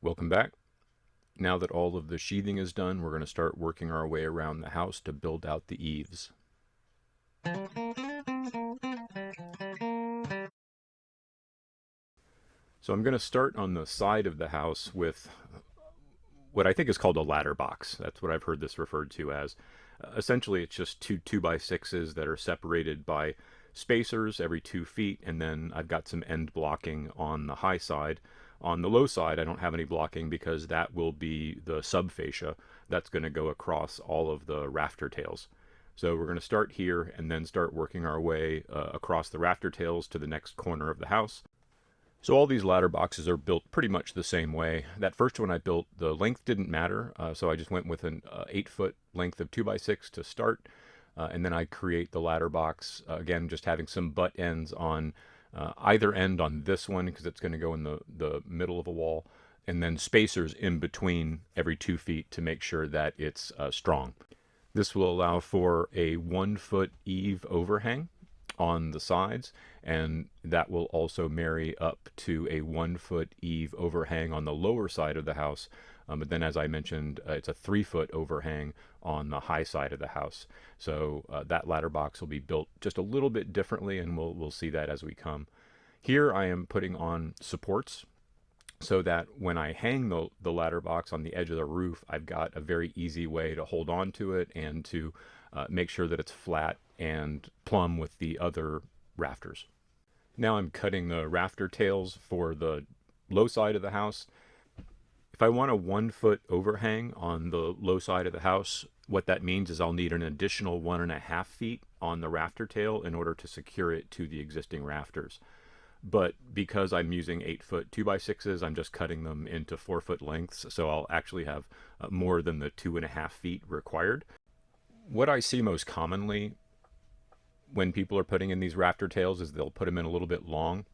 Welcome back. Now that all of the sheathing is done, we're going to start working our way around the house to build out the eaves. So I'm going to start on the side of the house with what I think is called a ladder box. That's what I've heard this referred to as. Essentially, it's just two 2x6s that are separated by spacers every 2 feet, and then I've got some end blocking on the high side. On the low side, I don't have any blocking because that will be the subfascia that's going to go across all of the rafter tails. So we're going to start here and then start working our way across the rafter tails to the next corner of the house. So all these ladder boxes are built pretty much the same way. That first one I built, the length didn't matter, so I just went with an 8-foot length of 2x6 to start, and then I create the ladder box, again just having some butt ends on either end on this one because it's going to go in the middle of a wall, and then spacers in between every 2 feet to make sure that it's strong. This will allow for a 1-foot eave overhang on the sides, and that will also marry up to a 1-foot eave overhang on the lower side of the house. But then, as I mentioned, it's a 3-foot overhang on the high side of the house. So that ladder box will be built just a little bit differently, and we'll see that as we come. Here I am putting on supports so that when I hang the ladder box on the edge of the roof, I've got a very easy way to hold on to it and to make sure that it's flat and plumb with the other rafters. Now I'm cutting the rafter tails for the low side of the house. If I want a 1-foot overhang on the low side of the house, what that means is I'll need an additional 1.5 feet on the rafter tail in order to secure it to the existing rafters. But because I'm using 8-foot 2x6s, I'm just cutting them into 4-foot lengths, so I'll actually have more than the 2.5 feet required. What I see most commonly when people are putting in these rafter tails is they'll put them in a little bit long,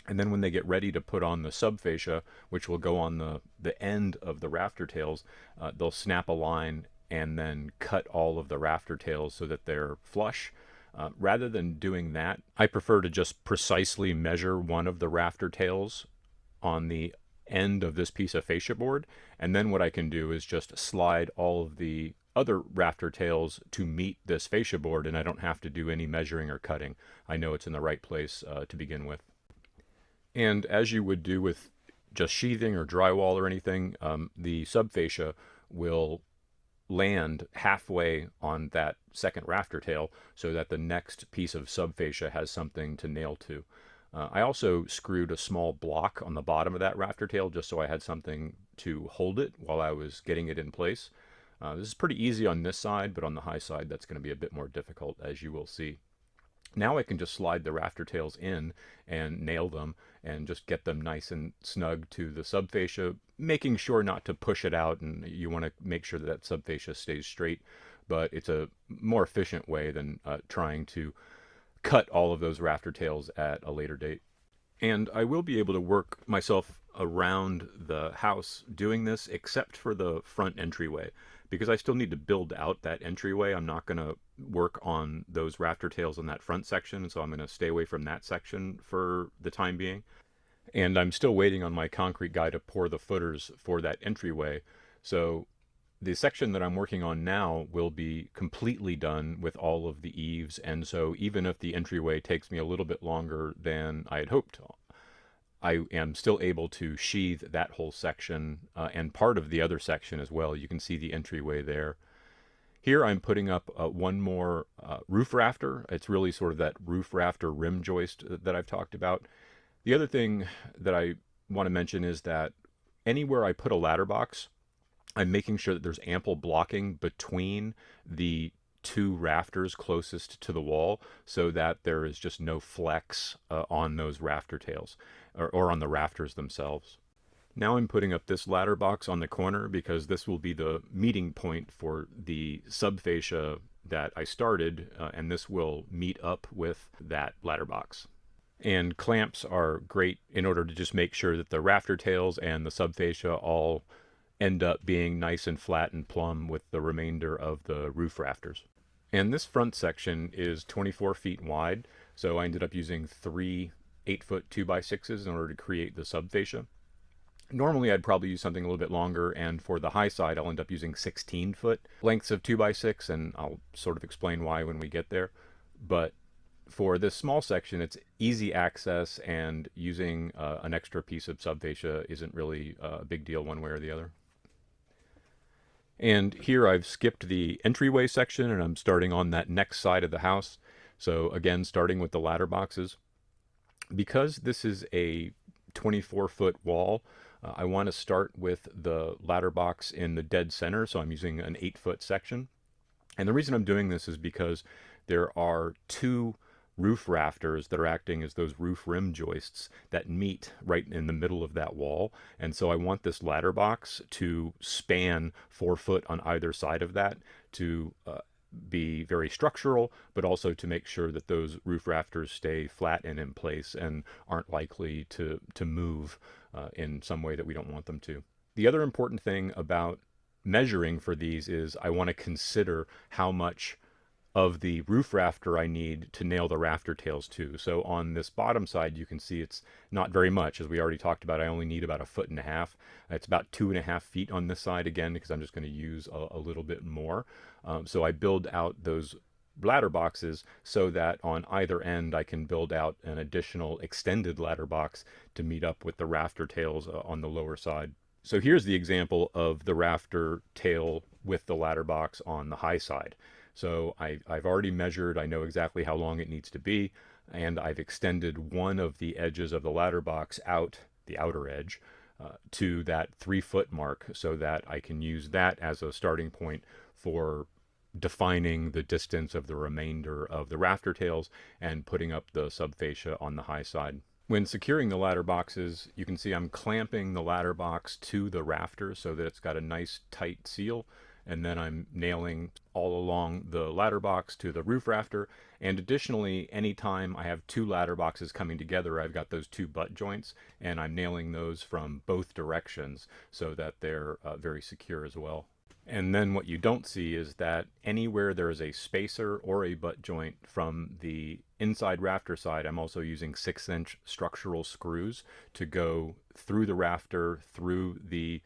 and then when they get ready to put on the subfascia, which will go on the end of the rafter tails, they'll snap a line and then cut all of the rafter tails so that they're flush. Rather than doing that, I prefer to just precisely measure one of the rafter tails on the end of this piece of fascia board, and then what I can do is just slide all of the other rafter tails to meet this fascia board, and I don't have to do any measuring or cutting. I know it's in the right place to begin with. And as you would do with just sheathing or drywall or anything, the subfascia will land halfway on that second rafter tail so that the next piece of subfascia has something to nail to. I also screwed a small block on the bottom of that rafter tail just so I had something to hold it while I was getting it in place. This is pretty easy on this side, but on the high side that's going to be a bit more difficult, as you will see. Now I can just slide the rafter tails in and nail them and just get them nice and snug to the subfascia, making sure not to push it out, and you want to make sure that that subfascia stays straight, but it's a more efficient way than trying to cut all of those rafter tails at a later date. And I will be able to work myself around the house doing this, except for the front entryway, because I still need to build out that entryway. I'm not going to work on those rafter tails on that front section, so I'm going to stay away from that section for the time being. And I'm still waiting on my concrete guy to pour the footers for that entryway. So the section that I'm working on now will be completely done with all of the eaves, and so even if the entryway takes me a little bit longer than I had hoped, I am still able to sheathe that whole section and part of the other section as well. You can see the entryway there. Here I'm putting up one more roof rafter. It's really sort of that roof rafter rim joist that I've talked about. The other thing that I want to mention is that anywhere I put a ladder box, I'm making sure that there's ample blocking between the two rafters closest to the wall so that there is just no flex on those rafter tails or on the rafters themselves. Now I'm putting up this ladder box on the corner because this will be the meeting point for the subfascia that I started, and this will meet up with that ladder box. And clamps are great in order to just make sure that the rafter tails and the subfascia all end up being nice and flat and plumb with the remainder of the roof rafters. And this front section is 24 feet wide, so I ended up using three 8-foot 2x6s in order to create the subfascia. Normally, I'd probably use something a little bit longer, and for the high side, I'll end up using 16-foot lengths of 2x6, and I'll sort of explain why when we get there. But for this small section, it's easy access, and using an extra piece of subfascia isn't really a big deal one way or the other. And here I've skipped the entryway section, and I'm starting on that next side of the house. So again, starting with the ladder boxes. Because this is a 24-foot wall, I want to start with the ladder box in the dead center, so I'm using an 8-foot section. And the reason I'm doing this is because there are two roof rafters that are acting as those roof rim joists that meet right in the middle of that wall. And so I want this ladder box to span 4 foot on either side of that to be very structural, but also to make sure that those roof rafters stay flat and in place and aren't likely to move in some way that we don't want them to. The other important thing about measuring for these is I want to consider how much of the roof rafter I need to nail the rafter tails to. So on this bottom side, you can see it's not very much. As we already talked about, I only need about 1.5 feet. It's about 2.5 feet on this side again, because I'm just going to use a little bit more. So I build out those ladder boxes so that on either end I can build out an additional extended ladder box to meet up with the rafter tails on the lower side. So here's the example of the rafter tail with the ladder box on the high side. So I've already measured, I know exactly how long it needs to be, and I've extended one of the edges of the ladder box out, the outer edge, to that 3-foot mark so that I can use that as a starting point for defining the distance of the remainder of the rafter tails and putting up the subfascia on the high side. When securing the ladder boxes, you can see I'm clamping the ladder box to the rafter so that it's got a nice tight seal, and then I'm nailing all along the ladder box to the roof rafter. And additionally, anytime I have two ladder boxes coming together, I've got those two butt joints, and I'm nailing those from both directions so that they're very secure as well. And then what you don't see is that anywhere there is a spacer or a butt joint from the inside rafter side, I'm also using 6-inch structural screws to go through the rafter, through the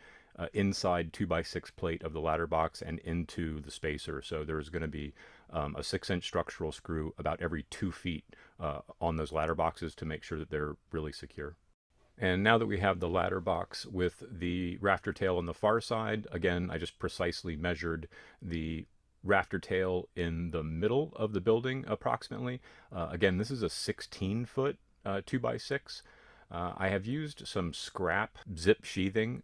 inside 2x6 plate of the ladder box and into the spacer. So there's going to be a 6-inch structural screw about every 2 feet on those ladder boxes to make sure that they're really secure. And now that we have the ladder box with the rafter tail on the far side, again, I just precisely measured the rafter tail in the middle of the building approximately. Again, this is a 16-foot 2x6. I have used some scrap zip sheathing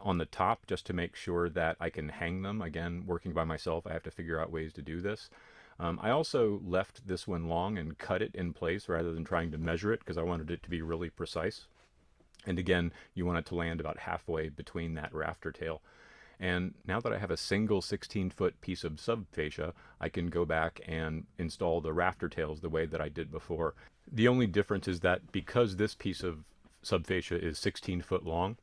on the top just to make sure that I can hang them. Again, working by myself, I have to figure out ways to do this. I also left this one long and cut it in place rather than trying to measure it because I wanted it to be really precise. And again, you want it to land about halfway between that rafter tail. And now that I have a single 16-foot piece of subfascia, I can go back and install the rafter tails the way that I did before. The only difference is that because this piece of subfascia is 16 foot long,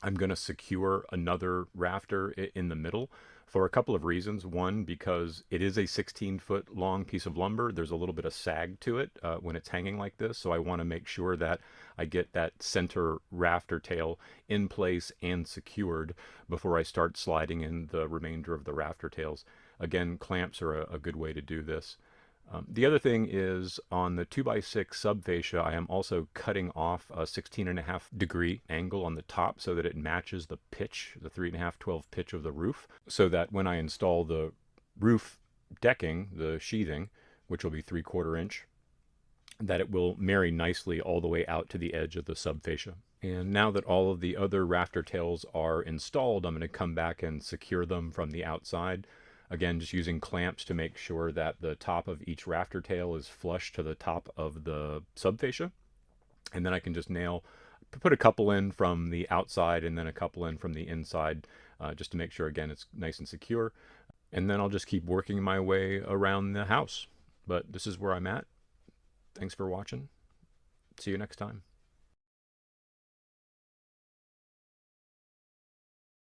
I'm going to secure another rafter in the middle for a couple of reasons. One, because it is a 16-foot long piece of lumber. There's a little bit of sag to it when it's hanging like this. So I want to make sure that I get that center rafter tail in place and secured before I start sliding in the remainder of the rafter tails. Again, clamps are a good way to do this. The other thing is on the 2x6 subfascia, I am also cutting off a 16.5-degree angle on the top so that it matches the pitch, the 3.5/12 pitch of the roof, so that when I install the roof decking, the sheathing, which will be 3/4 inch, that it will marry nicely all the way out to the edge of the subfascia. And now that all of the other rafter tails are installed, I'm going to come back and secure them from the outside. Again, just using clamps to make sure that the top of each rafter tail is flush to the top of the subfascia. And then I can just put a couple in from the outside and then a couple in from the inside just to make sure, again, it's nice and secure. And then I'll just keep working my way around the house. But this is where I'm at. Thanks for watching. See you next time.